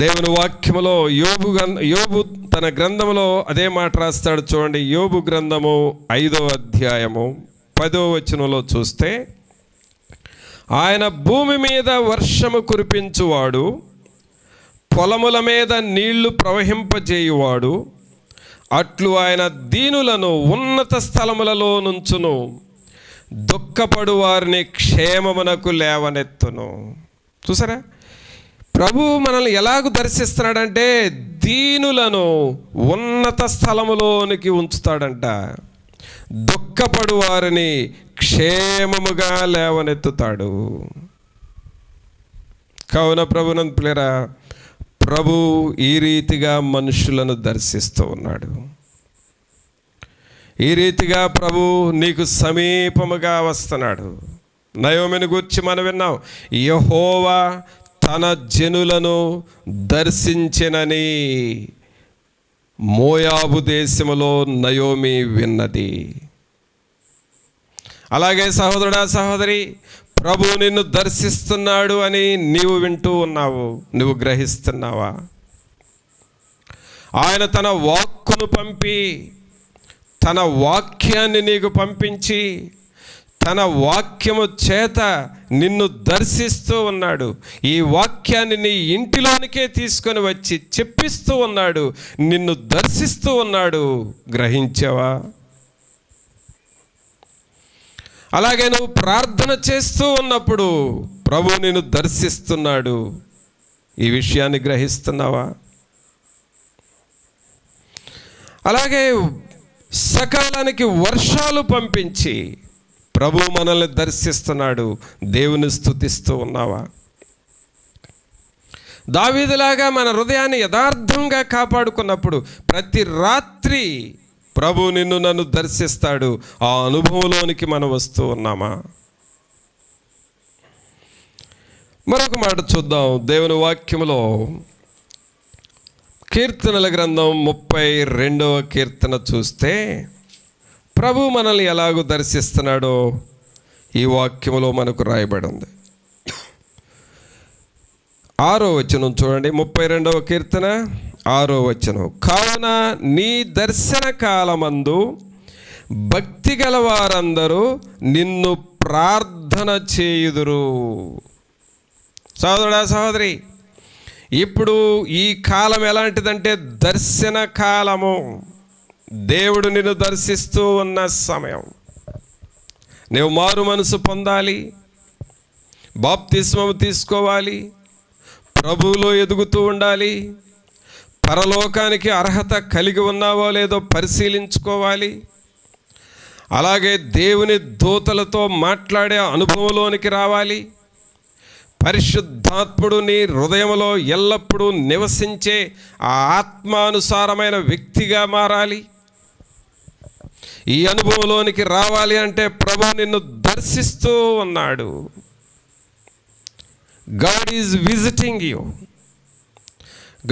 దేవుని వాక్యములో యోబు తన గ్రంథములో అదే మాట రాస్తాడు. చూడండి, యోబు గ్రంథము 5వ అధ్యాయము 10వ వచనంలో చూస్తే, ఆయన భూమి మీద వర్షము కురిపించువాడు, పొలముల మీద నీళ్లు ప్రవహింపజేయువాడు, అట్లు ఆయన దీనులను ఉన్నత స్థలములలో నుంచును, దుఃఖపడు వారిని క్షేమమునకు లేవనెత్తును. చూసారా, ప్రభు మనల్ని ఎలాగూ దర్శిస్తున్నాడంటే దీనులను ఉన్నత స్థలములోనికి ఉంచుతాడంట, దుఃఖపడు వారిని క్షేమముగా లేవనెత్తుతాడు. కావున ప్రభునందు ప్రియరా, ప్రభు ఈ రీతిగా మనుషులను దర్శిస్తూ ఉన్నాడు. ఈ రీతిగా ప్రభు నీకు సమీపముగా వస్తున్నాడు. నయోమిని గూర్చి మనం విన్నాం, యెహోవా తన జనులను దర్శించెనని మోయాబు దేశములో నయోమి విన్నది. అలాగే సహోదరుడా, సహోదరి, ప్రభు నిన్ను దర్శిస్తున్నాడు అని నీవు వింటూ ఉన్నావు, నువ్వు గ్రహిస్తున్నావా? ఆయన తన వాక్కును పంపి, తన వాక్యాన్ని నీకు పంపించి, తన వాక్యము చేత నిన్ను దర్శిస్తూ ఉన్నాడు. ఈ వాక్యాన్ని నీ ఇంటిలోనికే తీసుకొని వచ్చి చెప్పిస్తూ ఉన్నాడు, నిన్ను దర్శిస్తూ ఉన్నాడు. గ్రహించావా? అలాగే నువ్వు ప్రార్థన చేస్తూ ఉన్నప్పుడు ప్రభు నిన్ను దర్శిస్తున్నాడు. ఈ విషయాన్ని గ్రహిస్తున్నావా? అలాగే సకాలానికి వర్షాలు పంపించి ప్రభు మనల్ని దర్శిస్తున్నాడు. దేవుని స్తుతిస్తూ ఉన్నావా? దావీదులాగా మన హృదయాన్ని యథార్థంగా కాపాడుకున్నప్పుడు ప్రతి రాత్రి ప్రభు నన్ను దర్శిస్తాడు. ఆ అనుభవంలోనికి మనం వస్తూ ఉన్నామా? మరొక మాట చూద్దాం. దేవుని వాక్యములో కీర్తనల గ్రంథం 32వ కీర్తన చూస్తే ప్రభు మనల్ని ఎలాగూ దర్శిస్తున్నాడో ఈ వాక్యములో మనకు రాయబడి ఉంది. 6వ వచనం చూడండి, 32వ కీర్తన 6వ వచనం. కావున నీ దర్శన కాలమందు భక్తి గల వారందరూ నిన్ను ప్రార్థన చేయుదురు. సహోదరుడా, సహోదరి, ఇప్పుడు ఈ కాలం ఎలాంటిదంటే దర్శన కాలము. దేవుడు నిన్ను దర్శిస్తూ ఉన్న సమయం. నీవు మారు మనసు పొందాలి, బాప్తిస్మము తీసుకోవాలి, ప్రభువులో ఎదుగుతూ ఉండాలి, పరలోకానికి అర్హత కలిగి ఉన్నావో లేదో పరిశీలించుకోవాలి. అలాగే దేవుని దూతలతో మాట్లాడే అనుభవంలోనికి రావాలి. పరిశుద్ధాత్ముడు నీ హృదయంలో ఎల్లప్పుడూ నివసించే ఆ ఆత్మానుసారమైన వ్యక్తిగా మారాలి. ఈ అనుభవంలోనికి రావాలి అంటే ప్రభు నిన్ను దర్శిస్తూ ఉన్నాడు. God is visiting you.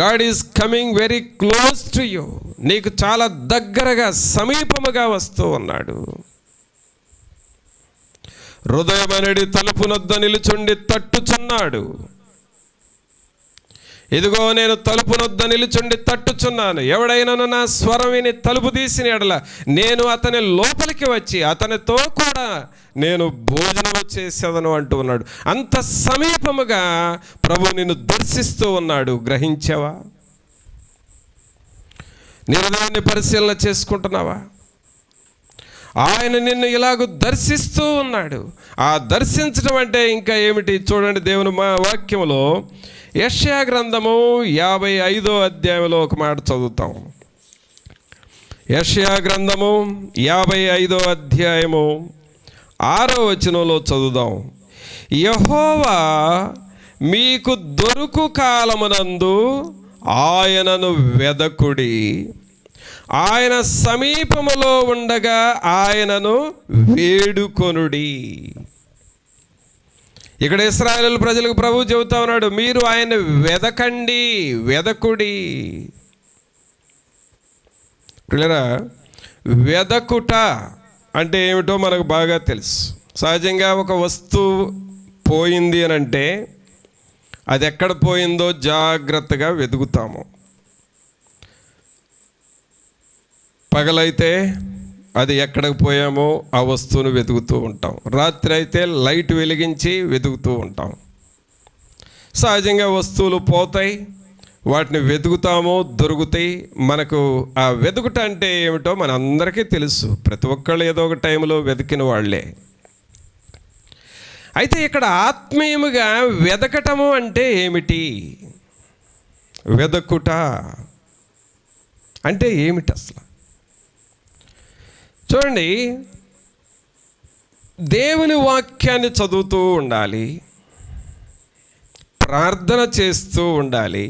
God is coming very close to you. నీకు చాలా దగ్గరగా, సమీపముగా వస్తూ ఉన్నాడు. హృదయమనడి తలుపునొద్ద నిలుచుండి తట్టుచున్నాడు. ఇదిగో నేను తలుపునొద్ద నిలుచుండి తట్టుచున్నాను. ఎవడైనాను నా స్వరం విని తలుపు తీసిన ఎడల నేను అతని లోపలికి వచ్చి అతనితో కూడా నేను భోజనము చేసేదను అంటూ ఉన్నాడు. అంత సమీపముగా ప్రభు నిన్ను దర్శిస్తూ ఉన్నాడు. గ్రహించావా? నీ హృదయాన్ని పరిశీలన చేసుకుంటున్నావా? ఆయన నిన్ను ఇలాగ దర్శిస్తూ ఉన్నాడు. ఆ దర్శించడం అంటే ఇంకా ఏమిటి? చూడండి, దేవుని వాక్యములో యెషయా గ్రంథము 55వ అధ్యాయంలో ఒక మాట చదువుతాం. యెషయా గ్రంథము 55వ అధ్యాయము 6వ వచనంలో చదువుదాం. యెహోవా మీకు దొరుకు కాలమునందు ఆయనను వెదకుడి, ఆయన సమీపములో ఉండగా ఆయనను వేడుకొనుడి. ఇక్కడ ఇశ్రాయేలు ప్రజలకు ప్రభు చెబుతా ఉన్నాడు, మీరు ఆయన వెదకండి, వెదకుడి. పిల్లరా, వెదకుట అంటే ఏమిటో మనకు బాగా తెలుసు. సహజంగా ఒక వస్తువు పోయింది అని అంటే అది ఎక్కడ పోయిందో జాగ్రత్తగా వెతుకుతాము. పగలైతే అది ఎక్కడికి పోయామో ఆ వస్తువును వెతుకుతూ ఉంటాం. రాత్రి అయితే లైట్ వెలిగించి వెతుకుతూ ఉంటాం. సహజంగా వస్తువులు పోతాయి, వాటిని వెతుకుతాము, దొరుకుతాయి. మనకు ఆ వెతుకుట అంటే ఏమిటో మన అందరికీ తెలుసు. ప్రతి ఒక్కళ్ళు ఏదో ఒక టైంలో వెతికిన వాళ్ళే. అయితే ఇక్కడ ఆత్మీయముగా వెదకటము అంటే ఏమిటి? వెదకుట అంటే ఏమిటి అసలు? చూడండి, దేవుని వాక్యాన్ని చదువుతూ ఉండాలి, ప్రార్థన చేస్తూ ఉండాలి.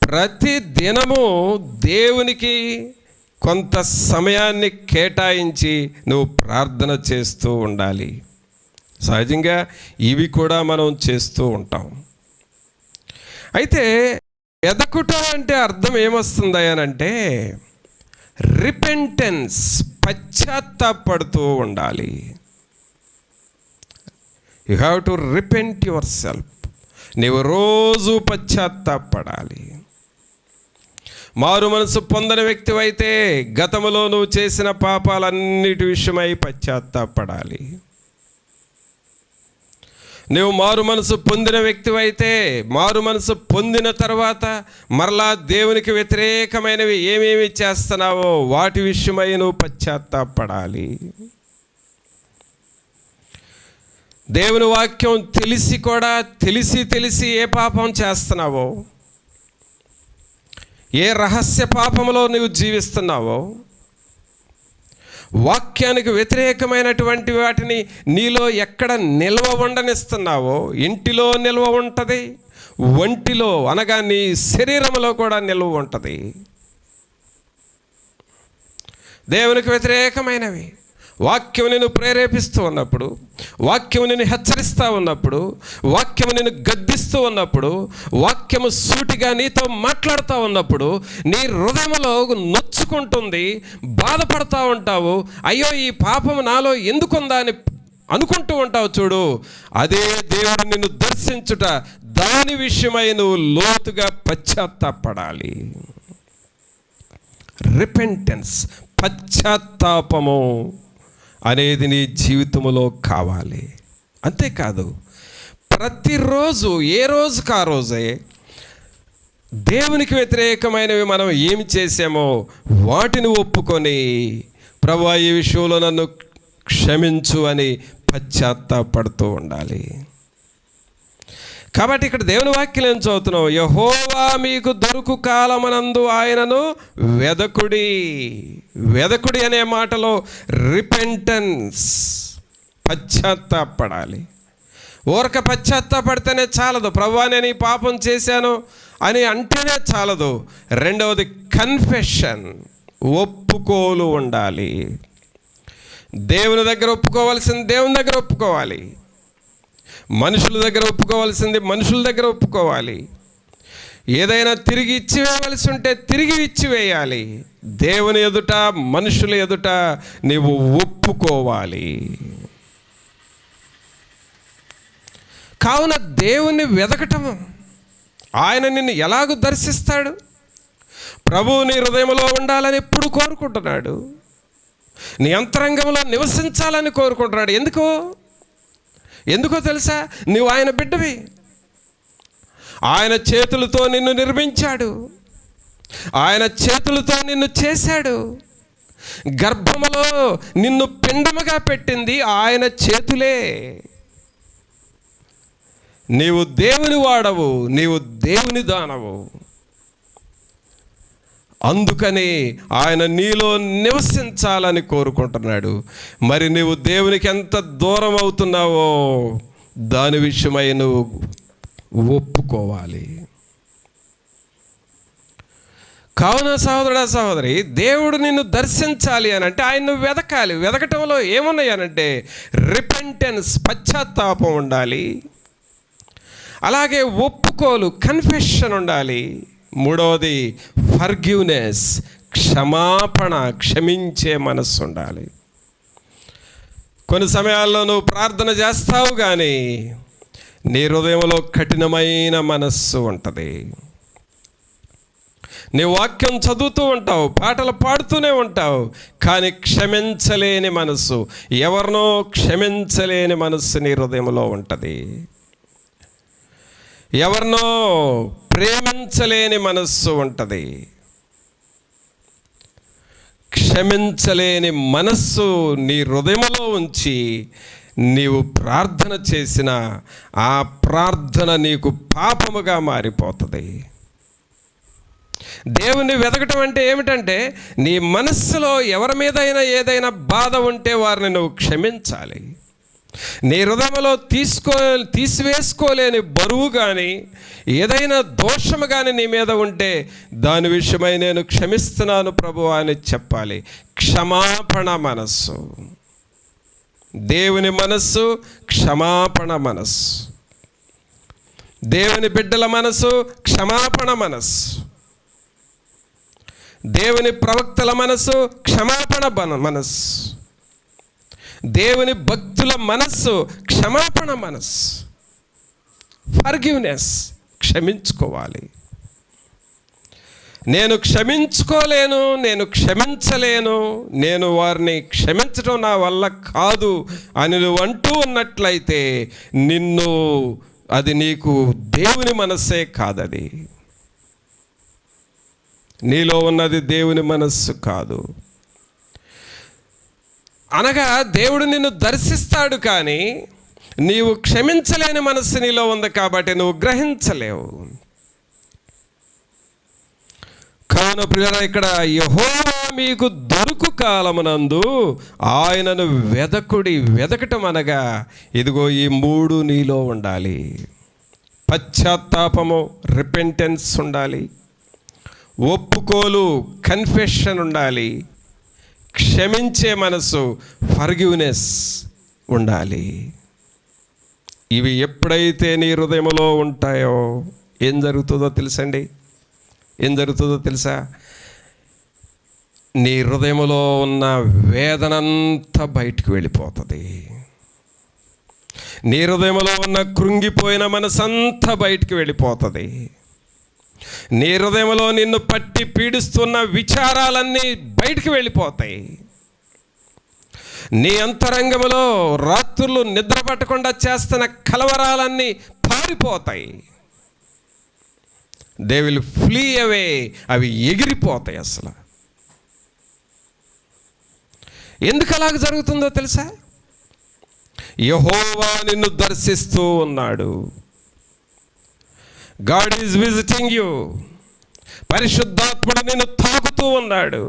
ప్రతి దినము దేవునికి కొంత సమయాన్ని కేటాయించి నువ్వు ప్రార్థన చేస్తూ ఉండాలి. సహజంగా ఇవి కూడా మనం చేస్తూ ఉంటాం. అయితే వెదకుట అంటే అర్థం ఏమొస్తుంది అనంటే రిపెంటెన్స్, పశ్చాత్తాపడుతూ ఉండాలి. You have to repent your self. నీవు రోజు పశ్చాత్తాపడాలి. మారు మనసు పొందని వ్యక్తివైతే గతంలో నువ్వు చేసిన పాపాలన్నిటి విషయమై పశ్చాత్తాపడాలి. నువ్వు మారు మనసు పొందిన వ్యక్తివైతే మారు మనసు పొందిన తర్వాత మరలా దేవునికి వ్యతిరేకమైనవి ఏమేమి చేస్తున్నావో వాటి విషయమై నువ్వు పశ్చాత్తాపడాలి. దేవుని వాక్యం తెలిసి కూడా తెలిసి ఏ పాపం చేస్తున్నావో, ఏ రహస్య పాపంలో నువ్వు జీవిస్తున్నావో, వాక్యానికి వ్యతిరేకమైనటువంటి వాటిని నీలో ఎక్కడ నిల్వ ఉండనిస్తున్నావో, ఇంటిలో నిల్వ ఉంటుంది, ఒంటిలో అనగా నీ శరీరంలో కూడా నిల్వ ఉంటుంది. దేవునికి వ్యతిరేకమైనవి వాక్యం నిన్ను ప్రేరేపిస్తూ ఉన్నప్పుడు, వాక్యం నిన్ను హెచ్చరిస్తూ ఉన్నప్పుడు, వాక్యము నిన్ను గద్దిస్తూ ఉన్నప్పుడు, వాక్యము సూటిగా నీతో మాట్లాడుతూ ఉన్నప్పుడు నీ హృదయంలో నొచ్చుకుంటుంది, బాధపడుతూ ఉంటావు. అయ్యో ఈ పాపము నాలో ఎందుకుందా అని అనుకుంటూ ఉంటావు. చూడు, అదే దేవుడు నిన్ను దర్శించుట, దాని విషయమై నువ్వు లోతుగా పశ్చాత్తాపడాలి. రిపెంటెన్స్, పశ్చాత్తాపము అనేది నీ జీవితంలో కావాలి. అంతేకాదు ప్రతిరోజు ఏ రోజుకు ఆ రోజే దేవునికి వ్యతిరేకమైనవి మనం ఏమి చేసామో వాటిని ఒప్పుకొని ప్రభువా ఈ విషయంలో నన్ను క్షమించు అని పశ్చాత్తాపడుతూ ఉండాలి. కాబట్టి ఇక్కడ దేవుని వాక్యం ఏం చదువుతున్నావు? యెహోవా మీకు దొరుకు కాలమనందు ఆయనను వెదకుడి. వెదకుడి అనే మాటలో రిపెంటెన్స్, పశ్చాత్తాపడాలి. ఊరక పశ్చాత్తాపడితేనే చాలదు. ప్రభువా నేను ఈ పాపం చేశాను అని అంటేనే చాలదు. రెండవది కన్ఫెషన్, ఒప్పుకోలు ఉండాలి. దేవుని దగ్గర ఒప్పుకోవాల్సింది దేవుని దగ్గర ఒప్పుకోవాలి, మనుషుల దగ్గర ఒప్పుకోవాల్సింది మనుషుల దగ్గర ఒప్పుకోవాలి. ఏదైనా తిరిగి ఇచ్చివేయవలసి ఉంటే తిరిగి ఇచ్చివేయాలి. దేవుని ఎదుట మనుషుల ఎదుట నీవు ఒప్పుకోవాలి. కావున దేవుని వెదకటము, ఆయన నిన్ను ఎలాగూ దర్శిస్తాడు? ప్రభువు నీ హృదయంలో ఉండాలని ఎప్పుడు కోరుకుంటున్నాడు, నీ అంతరంగంలో నివసించాలని కోరుకుంటున్నాడు. ఎందుకో తెలుసా? నువ్వు ఆయన బిడ్డవి. ఆయన చేతులతో నిన్ను నిర్మించాడు, ఆయన చేతులతో నిన్ను చేశాడు. గర్భములో నిన్ను పిండముగా పెట్టింది ఆయన చేతులే. నీవు దేవుని వాడవు, నీవు దేవుని దానవు. అందుకని ఆయన నీలో నివసించాలని కోరుకుంటున్నాడు. మరి నువ్వు దేవునికి ఎంత దూరం అవుతున్నావో దాని విషయమై నువ్వు ఒప్పుకోవాలి. కావున సహోదరుడా సహోదరి, దేవుడు నిన్ను దర్శించాలి అని అంటే ఆయన నువ్వు వెదకాలి. వెదకటంలో ఏమున్నాయి అనంటే రిపెంటెన్స్, పశ్చాత్తాపం ఉండాలి. అలాగే ఒప్పుకోలు, కన్ఫెషన్ ఉండాలి. మూడవది ఫర్గివ్నెస్, క్షమాపణ, క్షమించే మనస్సు ఉండాలి. కొన్ని సమయాల్లో నువ్వు ప్రార్థన చేస్తావు కానీ నీ హృదయంలో కఠినమైన మనస్సు ఉంటుంది. నీ వాక్యం చదువుతూ ఉంటావు, పాటలు పాడుతూనే ఉంటావు, కానీ క్షమించలేని మనస్సు, ఎవరినో క్షమించలేని మనస్సు నీ హృదయంలో ఉంటుంది. ఎవరినో ప్రేమించలేని మనస్సు ఉంటుంది. క్షమించలేని మనస్సు నీ హృదయంలో ఉంచి నీవు ప్రార్థన చేసిన ఆ ప్రార్థన నీకు పాపముగా మారిపోతుంది. దేవుని వెతకటం అంటే ఏమిటంటే, నీ మనస్సులో ఎవరి మీదైనా ఏదైనా బాధ ఉంటే వారిని నువ్వు క్షమించాలి. నీ హృదయంలో తీసివేసుకోలేని బరువు కానీ ఏదైనా దోషము కానీ నీ మీద ఉంటే దాని విషయమై నేను క్షమిస్తున్నాను ప్రభువా అని చెప్పాలి. క్షమాపణ మనస్సు, దేవుని మనస్సు క్షమాపణ మనస్సు. దేవుని బిడ్డల మనస్సు క్షమాపణ మనస్సు. దేవుని ప్రవక్తల మనస్సు క్షమాపణ మనస్సు. దేవుని భక్తుల మనస్సు క్షమాపణ మనస్సు. ఫర్గివ్నెస్, క్షమించుకోవాలి. నేను క్షమించుకోలేను, నేను క్షమించలేను, నేను వారిని క్షమించడం నా వల్ల కాదు అని నువ్వు అంటూ ఉన్నట్లయితే అది నీకు దేవుని మనస్సే కాదది. నీలో ఉన్నది దేవుని మనస్సు కాదు. అనగా దేవుడు నిన్ను దర్శిస్తాడు, కానీ నీవు క్షమించలేని మనస్సు నీలో ఉంది కాబట్టి నువ్వు గ్రహించలేవు. కావున ప్రియులారా, ఇక్కడ యెహోవా మీకు దొరుకు కాలమునందు ఆయనను వెదకుడి. వెదకటం అనగా ఇదిగో ఈ 3 నీలో ఉండాలి. పశ్చాత్తాపము, రిపెంటెన్స్ ఉండాలి. ఒప్పుకోలు, కన్ఫెషన్ ఉండాలి. క్షమించే మనసు, ఫర్గివ్నెస్ ఉండాలి. ఇవి ఎప్పుడైతే నీ హృదయంలో ఉంటాయో ఏం జరుగుతుందో తెలుసండి? ఏం జరుగుతుందో తెలుసా? నీ హృదయంలో ఉన్న వేదనంతా బయటికి వెళ్ళిపోతుంది. నీ హృదయంలో ఉన్న కృంగిపోయిన మనసంతా బయటికి వెళ్ళిపోతుంది. నీ హృదయంలో నిన్ను పట్టి పీడిస్తున్న విచారాలన్నీ బయటికి వెళ్ళిపోతాయి. నీ అంతరంగంలో రాత్రులు నిద్ర పట్టకుండా చేస్తున్న కలవరాలన్నీ పారిపోతాయి. They will flee away. అవి ఎగిరిపోతాయి. అసలు ఎందుకు అలాగ జరుగుతుందో తెలుసా? యెహోవా నిన్ను దర్శిస్తూ ఉన్నాడు. God is visiting you. పరిశుద్ధాత్ముడు నిన్ను తాకుతూ ఉన్నాడు.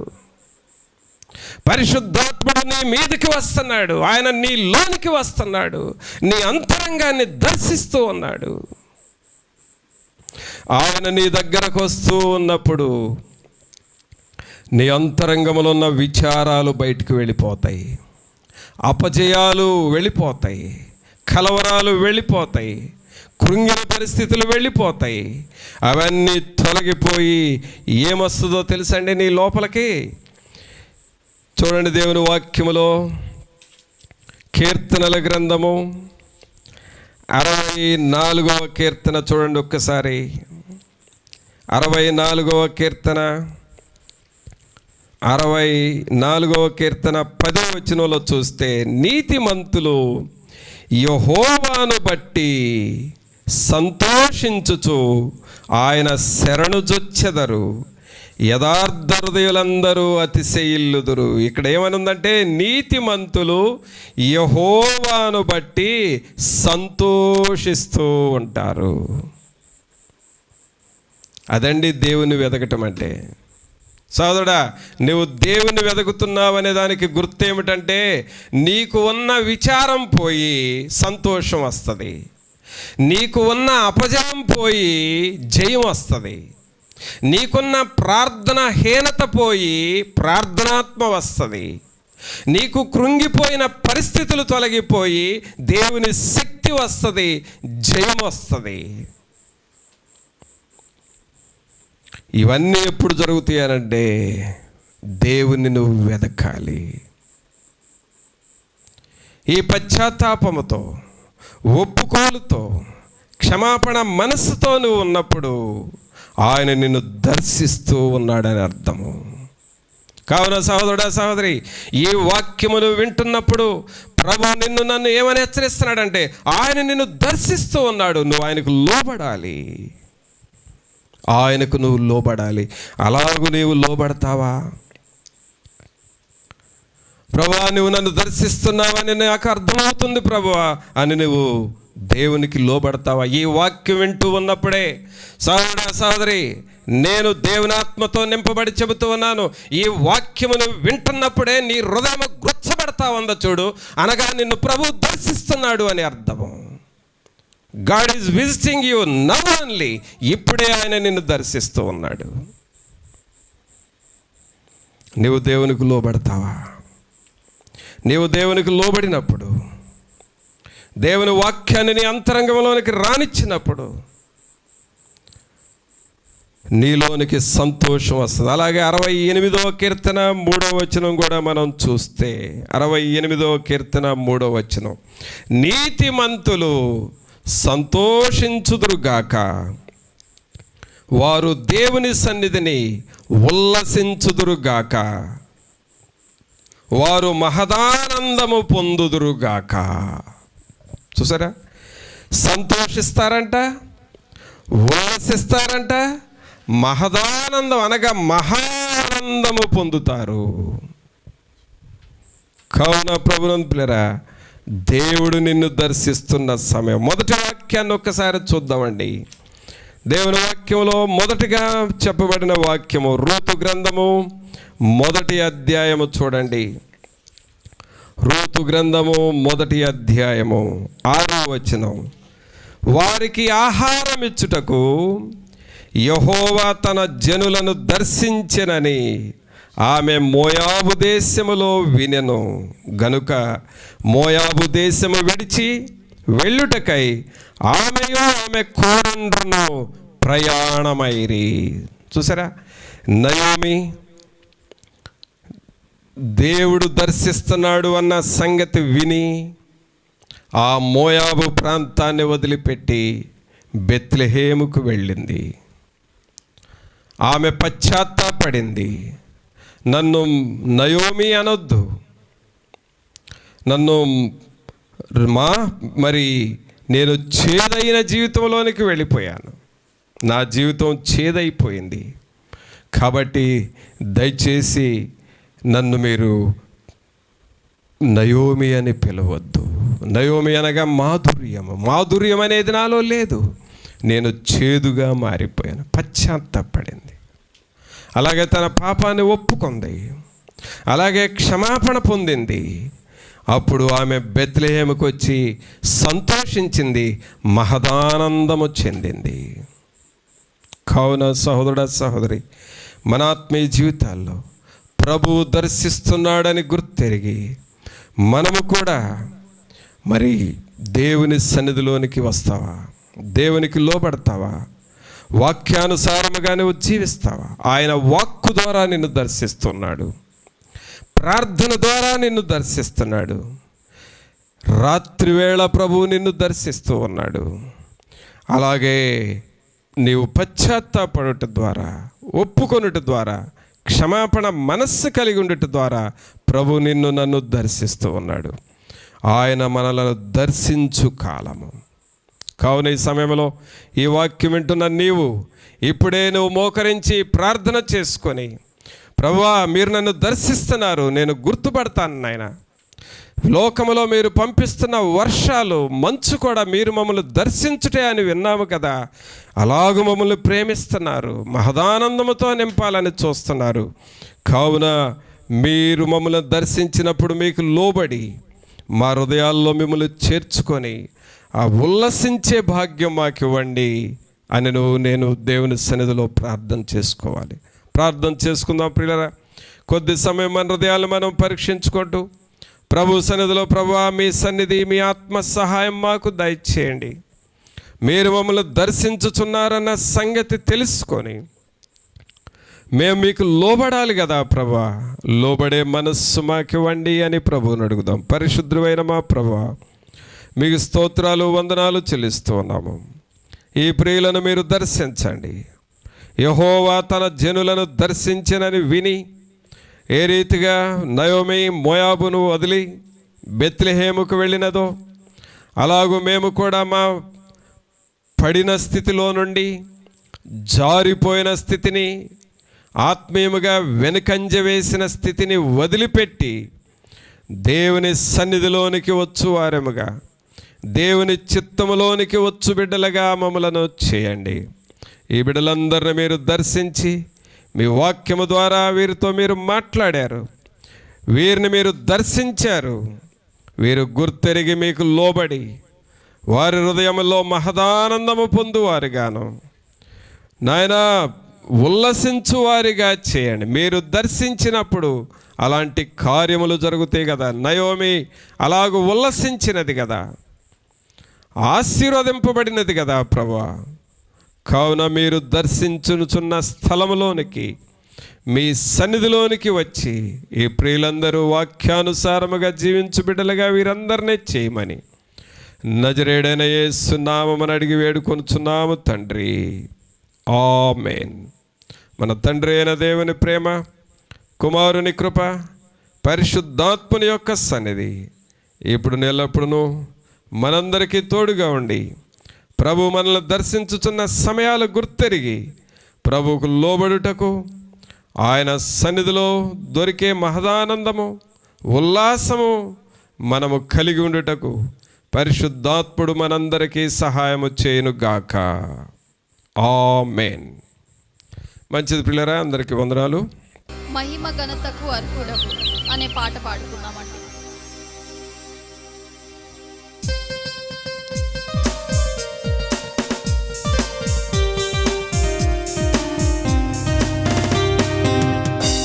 పరిశుద్ధాత్ముడు నీ మీదకి వస్తున్నాడు. ఆయన నీ లోనికి వస్తున్నాడు. నీ అంతరంగాన్ని దర్శిస్తూ ఉన్నాడు. ఆయన నీ దగ్గరకు వస్తూ ఉన్నప్పుడు నీ అంతరంగంలో ఉన్న విచారాలు బయటికి వెళ్ళిపోతాయి. అపజయాలు వెళ్ళిపోతాయి. కలవరాలు వెళ్ళిపోతాయి. కృంగిన పరిస్థితులు వెళ్ళిపోతాయి. అవన్నీ తొలగిపోయి ఏమొస్తుందో తెలుసండి నీ లోపలికి? చూడండి, దేవుని వాక్యములో కీర్తనల గ్రంథము 64వ కీర్తన చూడండి ఒక్కసారి. 64వ కీర్తన 10వ వచనంలో చూస్తే, నీతిమంతులు యెహోవాను బట్టి సంతోషించుచు ఆయన శరణుజొచ్చెదరు, యథార్థ హృదయులందరూ అతిశయిల్లుదురు. ఇక్కడ ఏమనుందంటే, నీతిమంతులు యెహోవాను బట్టి సంతోషిస్తూ ఉంటారు. అదండి దేవుని వెతకటం అంటే. సోదరుడా, నువ్వు దేవుని వెతుకుతున్నావు అనే దానికి గుర్తు ఏమిటంటే, నీకు ఉన్న విచారం పోయి సంతోషం వస్తుంది. నీకు ఉన్న అపజయం పోయి జయం వస్తుంది. నీకున్న ప్రార్థన హీనత పోయి ప్రార్థనాత్మ వస్తుంది. నీకు కృంగిపోయిన పరిస్థితులు తొలగిపోయి దేవుని శక్తి వస్తుంది, జయం వస్తుంది. ఇవన్నీ ఎప్పుడు జరుగుతాయనంటే, దేవుని నువ్వు వెతకాలి. ఈ పశ్చాత్తాపముతో, ఒప్పుకోలుతో, క్షమాపణ మనస్సుతో నువ్వు ఉన్నప్పుడు ఆయన నిన్ను దర్శిస్తూ ఉన్నాడని అర్థము. కావున సహోదరుడా, సహోదరి, ఈ వాక్యమును వింటున్నప్పుడు ప్రభు నిన్ను నన్ను ఏమని హెచ్చరిస్తున్నాడంటే ఆయన నిన్ను దర్శిస్తూ ఉన్నాడు. నువ్వు ఆయనకు లోబడాలి, ఆయనకు నువ్వు లోబడాలి. అలాగూ నీవు లోబడతావా? ప్రభువా, నువ్వు నన్ను దర్శిస్తున్నావని నాకు అర్థమవుతుంది ప్రభువా అని నువ్వు దేవునికి లోబడతావా? ఈ వాక్యం వింటూ ఉన్నప్పుడే సహోదరా, సహోదరి, నేను దేవుని ఆత్మతో నింపబడి చెబుతూ ఉన్నాను. ఈ వాక్యమును వింటున్నప్పుడే నీ హృదయం గుచ్చబడతా ఉందో చూడు, అనగా నిన్ను ప్రభు దర్శిస్తున్నాడు అని అర్థము. God is visiting you now only. ఇప్పుడే ఆయన నిన్ను దర్శిస్తూ ఉన్నాడు. నీవు దేవునికి లోబడతావా? నీవు దేవునికి లోబడినప్పుడు, దేవుని వాక్యాన్ని నీ అంతరంగంలోనికి రానిచ్చినప్పుడు నీలోనికి సంతోషం వస్తుంది. అలాగే 68వ కీర్తన 3వ వచనం కూడా మనం చూస్తే, 68వ కీర్తన 3వ వచనం, నీతిమంతులు సంతోషించుదురుగాక, వారు దేవుని సన్నిధిని ఉల్లసించుదురుగాక, వారు మహదానందము పొందుదురుగాక. చూసారా, సంతోషిస్తారంట, ఉల్లసిస్తారంట, మహదానందం అనగా మహానందము పొందుతారు. కావున ప్రభునందు పిల్లరా, దేవుడు నిన్ను దర్శిస్తున్న సమయం. మొదటి వాక్యాన్ని ఒక్కసారి చూద్దామండి. దేవుని వాక్యంలో మొదటిగా చెప్పబడిన వాక్యము రూతు గ్రంథము 1వ అధ్యాయము చూడండి. రూతు గ్రంథము 1వ అధ్యాయము 6వ వచనం, వారికి ఆహారం ఇచ్చుటకు యెహోవా తన జనులను దర్శించెనని ఆమె మోయాబు దేశములో వినెను గనుక మోయాబు దేశము విడిచి వెళ్ళుటకై ఆమెయు ఆమె కోరండ్రును ప్రయాణమైరి. చూసారా, నయోమి దేవుడు దర్శిస్తున్నాడు అన్న సంగతి విని ఆ మోయాబు ప్రాంతాన్ని వదిలిపెట్టి బెత్లెహేముకు వెళ్ళింది. ఆమె పశ్చాత్తాపడింది. నన్ను నయోమి అనొద్దు, నన్ను మరి నేను చేదైన జీవితంలోనికి వెళ్ళిపోయాను, నా జీవితం చేదైపోయింది, కాబట్టి దయచేసి నన్ను మీరు నయోమి అని పిలవద్దు. నయోమి అనగా మాధుర్యం అనేది నాలో లేదు, నేను చేదుగా మారిపోయాను. పశ్చాత్తాపడింది, అలాగే తన పాపాన్ని ఒప్పుకుంది, అలాగే క్షమాపణ పొందింది. అప్పుడు ఆమె బెత్లెహేముకు వచ్చి సంతోషించింది, మహదానందము చెందింది. కావున సహోదరుడా, సహోదరి, మన ఆత్మీయ జీవితాల్లో ప్రభువు దర్శిస్తున్నాడని గుర్తెరిగి మనము కూడా మరి దేవుని సన్నిధిలోనికి వస్తావా? దేవునికి లోబడతావా? వాక్యానుసారముగా నువ్వు జీవిస్తావా? ఆయన వాక్కు ద్వారా నిన్ను దర్శిస్తున్నాడు, ప్రార్థన ద్వారా నిన్ను దర్శిస్తున్నాడు, రాత్రివేళ ప్రభువు నిన్ను దర్శిస్తూ ఉన్నాడు. అలాగే నీవు పశ్చాత్తాపడుట ద్వారా, ఒప్పుకొనుట ద్వారా, క్షమాపణ మనస్సు కలిగి ఉండుట ద్వారా ప్రభు నిన్ను నన్ను దర్శిస్తూ ఉన్నాడు. ఆయన మనలను దర్శించు కాలము. కావున ఈ సమయంలో ఈ వాక్యం వింటున్న నీవు ఇప్పుడే నువ్వు మోకరించి ప్రార్థన చేసుకొని, ప్రభువా, మీరు నన్ను దర్శిస్తున్నారు, నేను గుర్తుపడతాను నాయన. లోకములో మీరు పంపిస్తున్న వర్షాలు, మంచు కూడా మీరు మమ్మల్ని దర్శించుటే అని విన్నాము కదా. అలాగూ మమ్మల్ని ప్రేమిస్తున్నారు, మహదానందముతో నింపాలని చూస్తున్నారు. కావున మీరు మమ్మల్ని దర్శించినప్పుడు మీకు లోబడి మా హృదయాల్లో మిమ్మల్ని చేర్చుకొని ఆ ఉల్లసించే భాగ్యం మాకు ఇవ్వండి అని నేను దేవుని సన్నిధిలో ప్రార్థన చేసుకోవాలి. ప్రార్థన చేసుకుందాం ప్రియులారా. కొద్ది సమయం మన హృదయాలు మనం పరీక్షించుకుంటూ ప్రభు సన్నిధిలో, ప్రభువా, మీ సన్నిధి, మీ ఆత్మ సహాయం మాకు దయచేయండి, మీరు మమ్మల్ని దర్శించుచున్నారన్న సంగతి తెలుసుకొని మేము మీకు లోబడాలి కదా ప్రభువా, లోబడే మనస్సు మాకు ఇవ్వండి అని ప్రభువుని అడుగుదాం. పరిశుద్ధమైన మా ప్రభువా, మీకు స్తోత్రాలు, వందనాలు చెల్లిస్తూ ఉన్నాము. ఈ ప్రియులను మీరు దర్శించండి. యెహోవా తన జనులను దర్శించినని విని ఏ రీతిగా నయోమి మోయాబును వదిలి బెత్లెహేముకు వెళ్ళినదో అలాగూ మేము కూడా మా పడిన స్థితిలో నుండి, జారిపోయిన స్థితిని, ఆత్మీయముగా వెనుకంజ వేసిన స్థితిని వదిలిపెట్టి దేవుని సన్నిధిలోనికి వచ్చు వారముగా, దేవుని చిత్తములోనికి వచ్చు బిడ్డలుగా మమ్మలను చేయండి. ఈ బిడ్డలందరినీ మీరు దర్శించి మీ వాక్యము ద్వారా వీరితో మీరు మాట్లాడారు, వీరిని మీరు దర్శించారు. వీరు గుర్తెరిగి మీకు లోబడి వారి హృదయంలో మహదానందము పొందువారుగాను నాయనా ఉల్లసించువారిగా చేయండి. మీరు దర్శించినప్పుడు అలాంటి కార్యములు జరుగుతాయి కదా. నయోమి అలాగూ ఉల్లసించినది కదా, ఆశీర్వదింపబడినది కదా ప్రభువా. కావున మీరు దర్శించుచున్న స్థలములోనికి, మీ సన్నిధిలోనికి వచ్చి ఈ ప్రియులందరూ వాక్యానుసారముగా జీవించు బిడ్డలుగా వీరందరినీ చేయమని నజరేయుడైన యేసు నామమున అడిగి వేడుకొనుచున్నాము తండ్రి, ఆమేన్. మన తండ్రి అయిన దేవుని ప్రేమ, కుమారుని కృప, పరిశుద్ధాత్ముని యొక్క సన్నిధి ఇప్పుడు ఎల్లప్పుడూ మనందరికీ తోడుగా ఉండి ప్రభు మనల్ని దర్శించుచున్న సమయాలు గుర్తెరిగి ప్రభువుకు లోబడుటకు, ఆయన సన్నిధిలో దొరికే మహదానందము, ఉల్లాసము మనము కలిగి ఉండుటకు పరిశుద్ధాత్ముడు మనందరికీ సహాయము చేయునుగాక. ఆమేన్. మంచిది పిల్లరా, అందరికీ వందనాలు. మహిమ ఘనతకు అర్హుడవు అనే పాట పాడుకున్నామండి.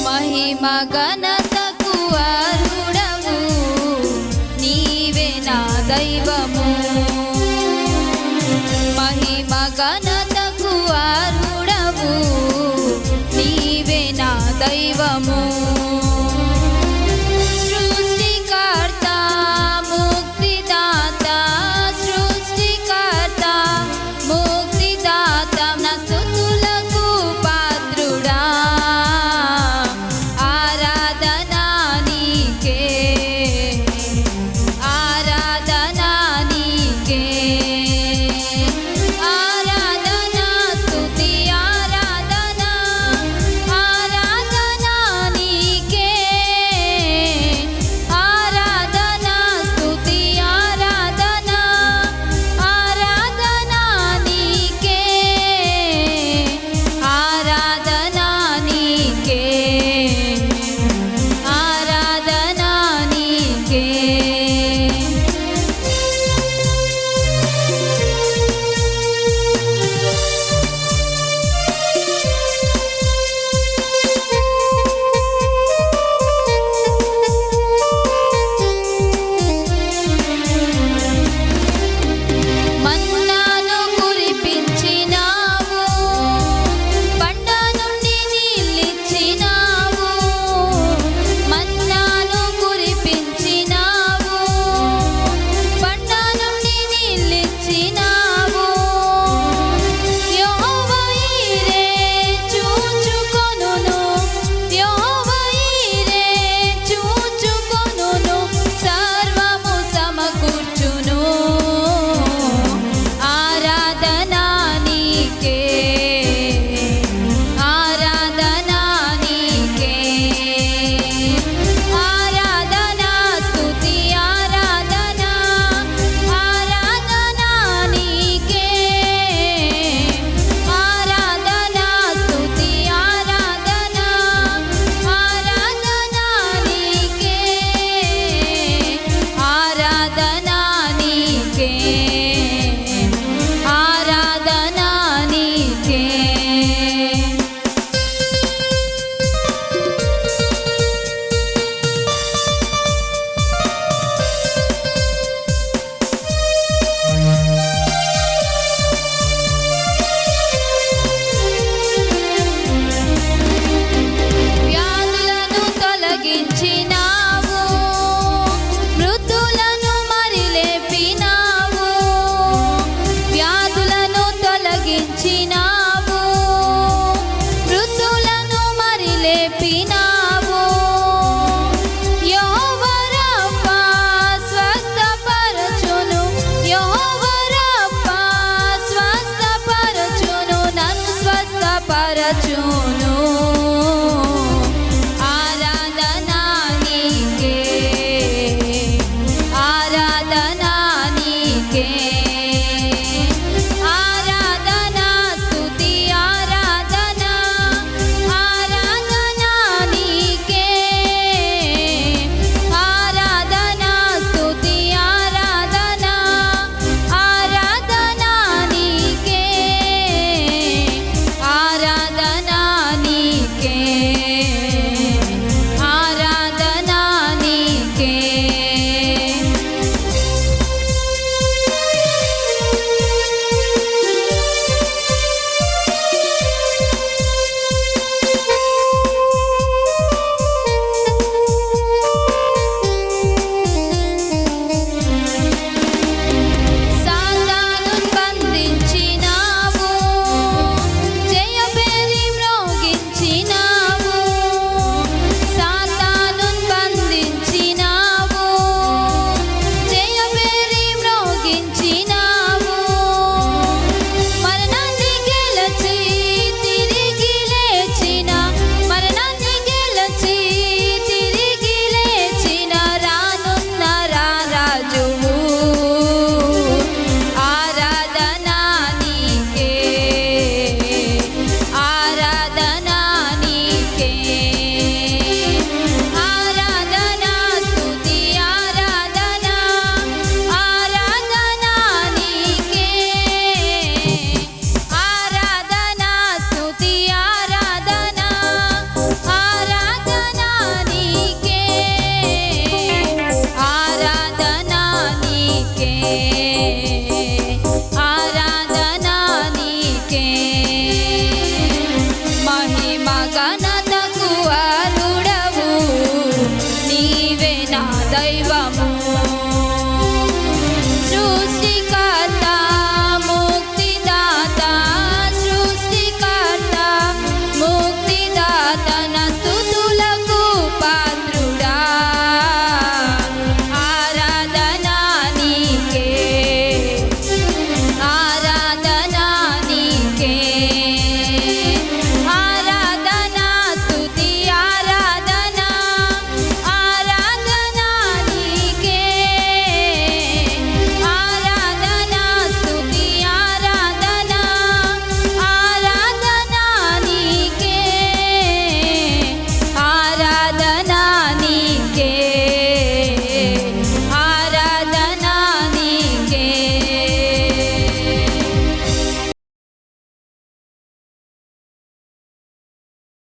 మహిమ ఘనతకు అర్హుడవు, నీవే నా దైవము. మహిమ ఘనతకు అర్హుడవు, నీవే నా దైవము. సృష్టికర్త, ముక్తిదాత, సృష్టికర్త, ముక్తిదాత, నా స్తుతులకు పాత్రుడా. ఆరాధనా నీకే, ఆరాధనా నీకే, ఆరాధనా స్తుతి ఆరాధనా, ఆరాధనా నీకే. బ్రతికించినావు, మృతులను మరి లేపినావు. యెహోవా రబ్బా స్వస్థపరచును, యెహోవా రబ్బా స్వస్థపరచును, నన్ను స్వస్థపరచును. ఆరాధనా నీకే, ఆరాధనా నీకే, ఆరాధనా స్తుతి ఆరాధనా, ఆరాధనా నీకే, ఆరాధనా స్తుతి ఆరాధనా, ఆరాధనా నీకే, ఆరాధనా నీకే, ఆరాధనా నీకే. సాతానును బంధించినావు, జయబేరి మ్రోగించినావు. సాతానును బంధించినావు, జయబేరి మ్రోగించినావు. మరణాన్ని గెలిచి తిరిగి లేచిన, మరణాన్ని గెలిచి తిరిగి లేచిన రానున్న రారాజువు. ఆరాధనా నీకే, ఆరాధనా నీకే, ఆరాధనా స్తుతి ఆరాధనా, ఆరాధనా నీకే, ఆరాధనా స్తుతి ఆరాధనా, ఆరాధనా నీకే, ఆరాధనా నీకే, ఆరాధనా నీకే.